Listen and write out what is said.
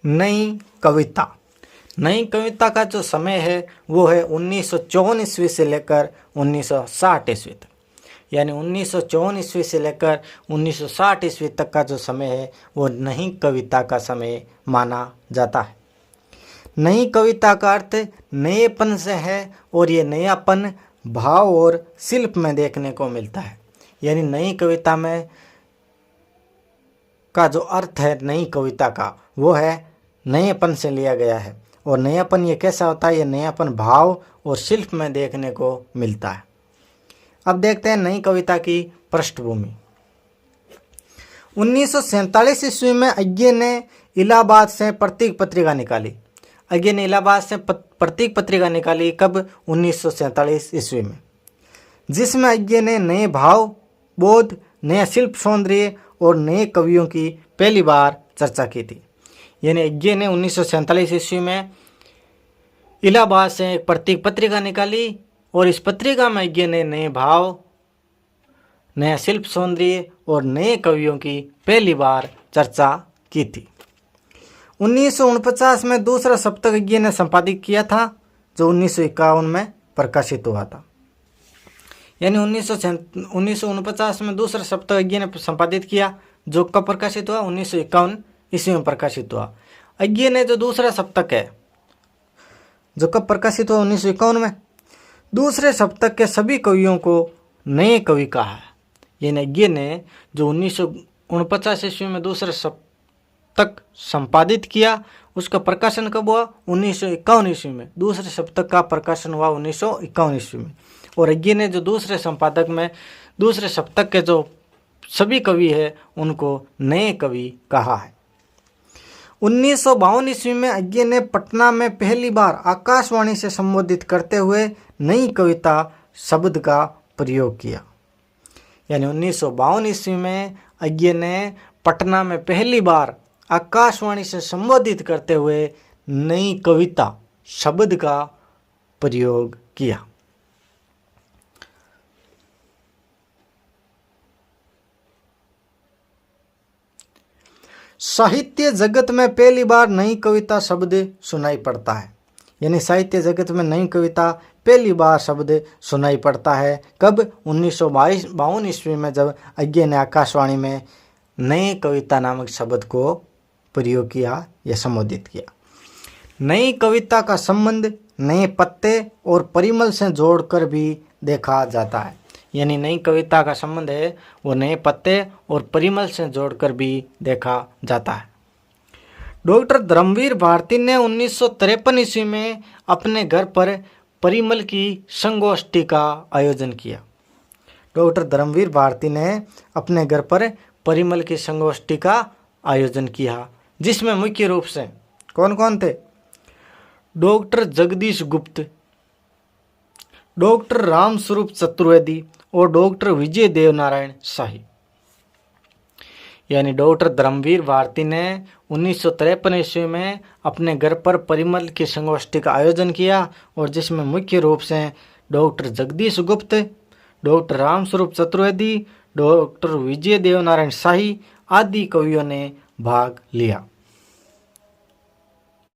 नई कविता। नई कविता का जो समय है वो है 1954 ईस्वी से लेकर 1960 ईस्वी तक। यानी 1954 ईस्वी से लेकर 1960 ईस्वी तक का जो समय है वो नई कविता का समय माना जाता है। नई कविता का अर्थ नएपन से है और ये नयापन भाव और शिल्प में देखने को मिलता है। यानी नई कविता में का जो अर्थ है नई कविता का वो है नएपन से लिया गया है। और नयापन ये कैसा होता है? ये नयापन भाव और शिल्प में देखने को मिलता है। अब देखते हैं नई कविता की पृष्ठभूमि। 1947 ईस्वी में अज्ञे ने इलाहाबाद से प्रतीक पत्रिका निकाली। अज्ञे ने इलाहाबाद से प्रतीक पत्रिका निकाली कब? 1947 ईस्वी में, जिसमें अज्ञे ने नए भाव बोध, नया शिल्प सौंदर्य और नए कवियों की पहली बार चर्चा की थी। यानी अज्ञे ने 1947 ईस्वी में इलाहाबाद से एक प्रतीक पत्रिका निकाली और इस पत्रिका में अज्ञे ने नए भाव, नया शिल्प सौंदर्य और नए कवियों की पहली बार चर्चा की थी। 1949 में दूसरा सप्तक अज्ञे ने संपादित किया था जो 1951 में प्रकाशित हुआ था। यानी 1949 में दूसरा सप्तक अज्ञे ने संपादित किया जो कब प्रकाशित हुआ? 1951 ईस्वी में प्रकाशित हुआ। अज्ञे ने जो दूसरा सप्तक है जो कब प्रकाशित हुआ? 1951 में। दूसरे सप्तक के सभी कवियों को नए कवि कहा है। यानी अज्ञे ने जो 1949 ईस्वी में दूसरा सप्तक संपादित किया उसका प्रकाशन कब हुआ? 1951 ईस्वी में। दूसरे सप्तक का प्रकाशन हुआ 1951 ईस्वी में। और अज्ञे ने जो दूसरे संपादक में दूसरे सप्तक के जो सभी कवि हैं उनको नए कवि कहा है। 1952 ईस्वी में अज्ञे ने पटना में पहली बार आकाशवाणी से संबोधित करते हुए नई कविता शब्द का प्रयोग किया। यानी 1952 ईस्वी में अज्ञे ने पटना में पहली बार आकाशवाणी से संबोधित करते हुए नई कविता शब्द का प्रयोग किया। साहित्य जगत में पहली बार नई कविता शब्द सुनाई पड़ता है। यानी साहित्य जगत में नई कविता पहली बार शब्द सुनाई पड़ता है कब? 1952 ईस्वी में जब अज्ञे ने आकाशवाणी में नए कविता नामक शब्द को प्रयोग किया या संबोधित किया। नई कविता का संबंध नए पत्ते और परिमल से जोड़कर भी देखा जाता है। यानी नई कविता का संबंध है वो नए पत्ते और परिमल से जोड़कर भी देखा जाता है। डॉक्टर धर्मवीर भारती ने 1953 ईस्वी में अपने घर पर परिमल की संगोष्ठी का आयोजन किया। डॉक्टर धर्मवीर भारती ने अपने घर पर परिमल की संगोष्ठी का आयोजन किया जिसमें मुख्य रूप से कौन कौन थे? डॉक्टर जगदीश गुप्त, डॉक्टर रामस्वरूप चतुर्वेदी और डॉक्टर विजय देवनारायण शाही। यानी डॉक्टर धर्मवीर भारती ने 1953 ईस्वी में अपने घर पर परिमल की संगोष्ठी का आयोजन किया और जिसमें मुख्य रूप से डॉक्टर जगदीश गुप्त, डॉक्टर रामस्वरूप चतुर्वेदी, डॉक्टर विजय देवनारायण शाही आदि कवियों ने भाग लिया।